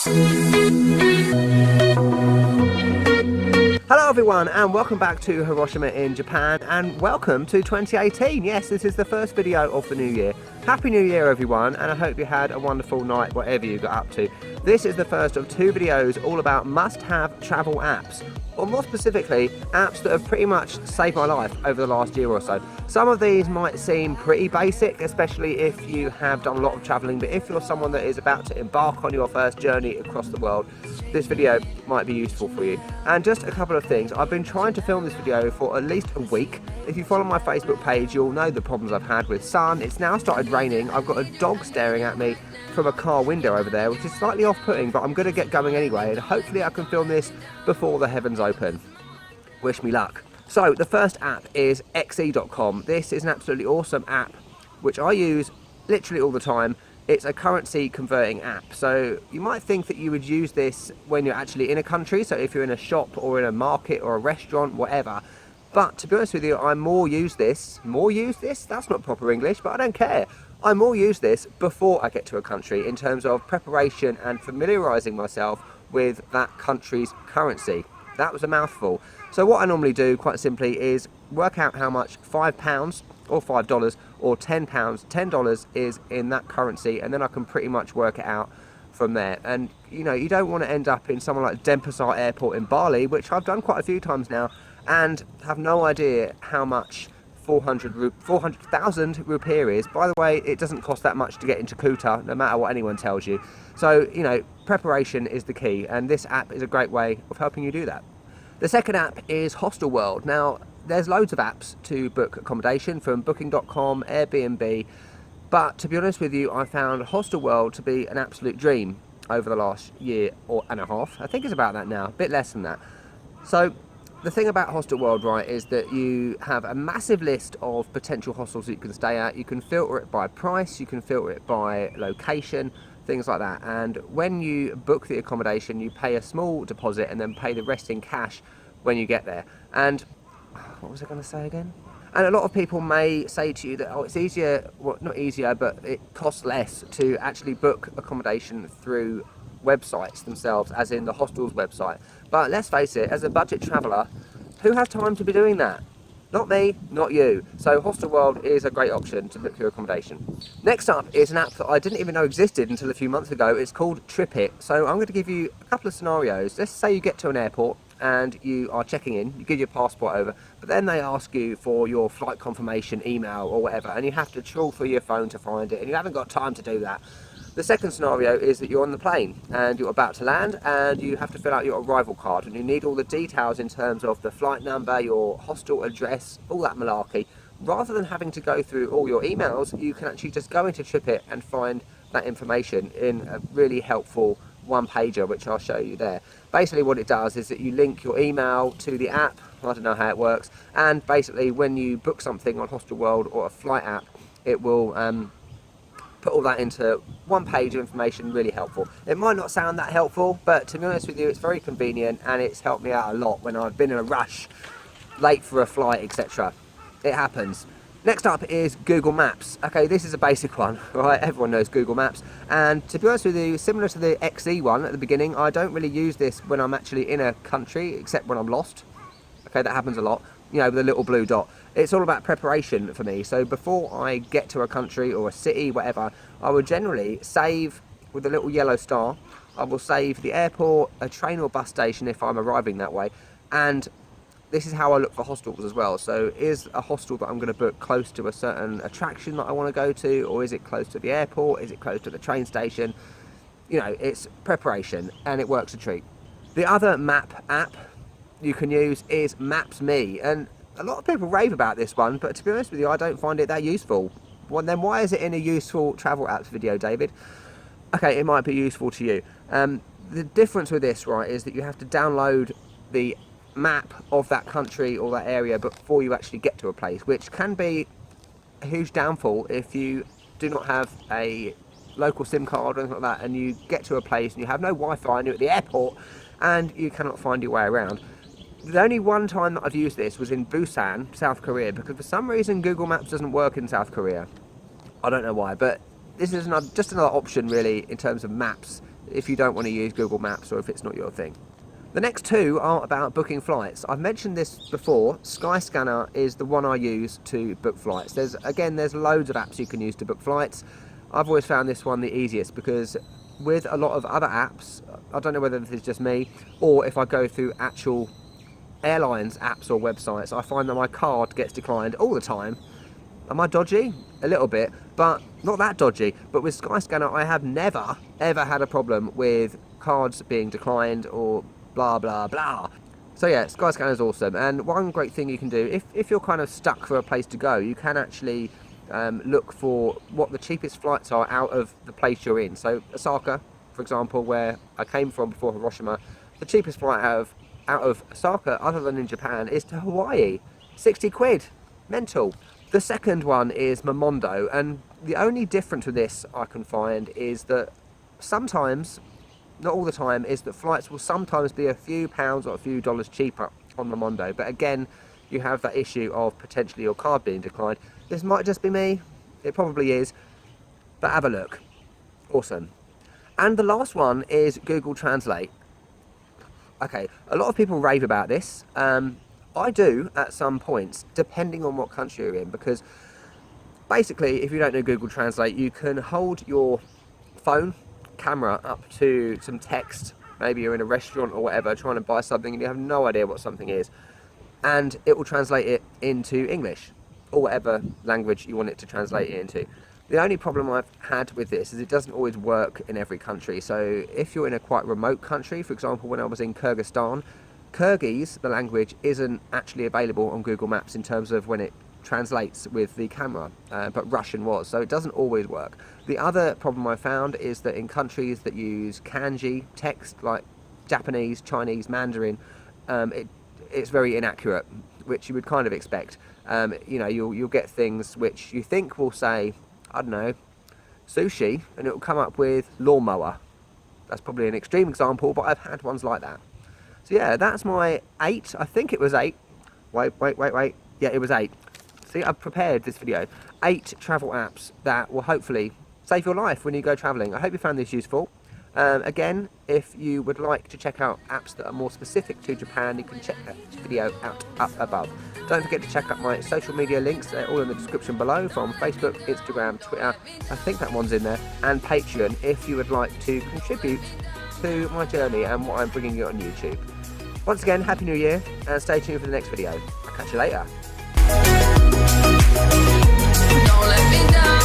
Hello everyone and welcome back to Hiroshima in Japan, and welcome to 2018. Yes, this is the first video of the new year. Happy New Year everyone, and I hope you had a wonderful night whatever you got up to. This is the first of two videos all about must-have travel apps, or more specifically, apps that have pretty much saved my life over the last year or so. Some of these might seem pretty basic, especially if you have done a lot of traveling, but if you're someone that is about to embark on your first journey across the world, this video might be useful for you. And just a couple of things, I've been trying to film this video for at least a week. If you follow my Facebook page, you'll know the problems I've had with sun. It's now started raining. I've got a dog staring at me from a car window over there, which is slightly off-putting, but I'm going to get going anyway, and hopefully I can film this before the heavens open. Wish me luck. So the first app is XEcalm. This is an absolutely awesome app which I use literally all the time. It's a currency converting app, so you might think that you would use this when you're actually in a country, so if you're in a shop or in a market or a restaurant, whatever. But to be honest with you, I more use this, that's not proper English, but I don't care. I more use this before I get to a country in terms of preparation and familiarising myself with that country's currency. That was a mouthful. So what I normally do, quite simply, is work out how much £5 or $5 or £10, $10 is in that currency, and then I can pretty much work it out from there. And you know, you don't want to end up in somewhere like Denpasar Airport in Bali, which I've done quite a few times now, and have no idea how much 400,000 rupiah is. By the way, it doesn't cost that much to get into Kuta, no matter what anyone tells you. So, you know, preparation is the key, and this app is a great way of helping you do that. The second app is HostelWorld. Now, there's loads of apps to book accommodation, from booking.com, Airbnb, but to be honest with you, I found HostelWorld to be an absolute dream over the last year and a half. I think it's about that now, a bit less than that. So the thing about HostelWorld, right, is that you have a massive list of potential hostels that you can stay at. You can filter it by price, you can filter it by location, things like that. And when you book the accommodation, you pay a small deposit and then pay the rest in cash when you get there. And what was I going to say again? And a lot of people may say to you that, oh, it's easier, well, not easier, but it costs less to actually book accommodation through websites themselves, as in the hostel's website. But let's face it, as a budget traveller, who has time to be doing that? Not me, not you. So HostelWorld is a great option to book your accommodation. Next up is an app that I didn't even know existed until a few months ago. It's called TripIt. So I'm going to give you a couple of scenarios. Let's say you get to an airport and you are checking in, you give your passport over, but then they ask you for your flight confirmation email or whatever, and you have to trawl through your phone to find it, and you haven't got time to do that. The second scenario is that you're on the plane and you're about to land, and you have to fill out your arrival card, and you need all the details in terms of the flight number, your hostel address, all that malarkey. Rather than having to go through all your emails, you can actually just go into TripIt and find that information in a really helpful one-pager, which I'll show you there. Basically what it does is that you link your email to the app. I don't know how it works, and basically when you book something on HostelWorld or a flight app, it will put all that into one page of information. Really helpful. It might not sound that helpful, but to be honest with you, it's very convenient, and it's helped me out a lot when I've been in a rush, late for a flight, etc. It happens. Next up is Google Maps. Okay, this is a basic one, right? Everyone knows Google Maps. And to be honest with you, similar to the XE one at the beginning, I don't really use this when I'm actually in a country, except when I'm lost. Okay, that happens a lot, you know, with a little blue dot. It's all about preparation for me. So before I get to a country or a city, whatever, I would generally save with a little yellow star. I will save the airport, a train or bus station if I'm arriving that way, and this is how I look for hostels as well. So is a hostel that I'm going to book close to a certain attraction that I want to go to, or is it close to the airport, is it close to the train station? You know, it's preparation, and it works a treat. The other map app you can use is mapsme, and a lot of people rave about this one, but to be honest with you, I don't find it that useful. Well, then why is it in a useful travel apps video, David? Okay, it might be useful to you. The difference with this, right, is that you have to download the map of that country or that area before you actually get to a place, which can be a huge downfall if you do not have a local SIM card or anything like that, and you get to a place and you have no Wi-Fi and you're at the airport and you cannot find your way around. The only one time that I've used this was in Busan, South Korea, because for some reason Google Maps doesn't work in South Korea. I don't know why, but this is just another option really in terms of maps if you don't want to use Google Maps or if it's not your thing. The next two are about booking flights. I've mentioned this before. Skyscanner is the one I use to book flights. There's loads of apps you can use to book flights. I've always found this one the easiest because with a lot of other apps, I don't know whether this is just me or if I go through actual airlines apps or websites, I find that my card gets declined all the time. Am I dodgy? A little bit, but not that dodgy. But with Skyscanner, I have never ever had a problem with cards being declined or blah blah blah. So yeah, Skyscanner is awesome. And one great thing you can do, if you're kind of stuck for a place to go, you can actually look for what the cheapest flights are out of the place you're in. So Osaka, for example, where I came from before Hiroshima, the cheapest flight out of Osaka, other than in Japan, is to Hawaii. 60 quid. Mental. The second one is Momondo, and the only difference with this I can find is that sometimes, not all the time, is that flights will sometimes be a few pounds or a few dollars cheaper on Momondo. But again, you have that issue of potentially your card being declined. This might just be me. It probably is. But have a look. Awesome. And the last one is Google Translate. Okay, a lot of people rave about this. I do at some points, depending on what country you're in, because basically, if you don't know Google Translate, you can hold your phone camera up to some text. Maybe you're in a restaurant or whatever, trying to buy something and you have no idea what something is, and it will translate it into English or whatever language you want it to translate it into. The only problem I've had with this is it doesn't always work in every country. So if you're in a quite remote country, for example, when I was in Kyrgyzstan, Kyrgyz, the language, isn't actually available on Google Maps in terms of when it translates with the camera, but Russian was, so it doesn't always work. The other problem I found is that in countries that use kanji text, like Japanese, Chinese, Mandarin, it's very inaccurate, which you would kind of expect. You know, you'll get things which you think will say, I don't know, sushi, and it will come up with lawnmower. That's probably an extreme example, but I've had ones like that. So yeah, that's my 8. I think it was 8. Wait. Yeah, it was 8. See, I've prepared this video. 8 travel apps that will hopefully save your life when you go travelling. I hope you found this useful. Again, if you would like to check out apps that are more specific to Japan, you can check that video out up above. Don't forget to check out my social media links. They're all in the description below, from Facebook, Instagram, Twitter, I think that one's in there, and Patreon, if you would like to contribute to my journey and what I'm bringing you on YouTube. Once again, Happy New Year, and stay tuned for the next video. I'll catch you later. Don't let me down.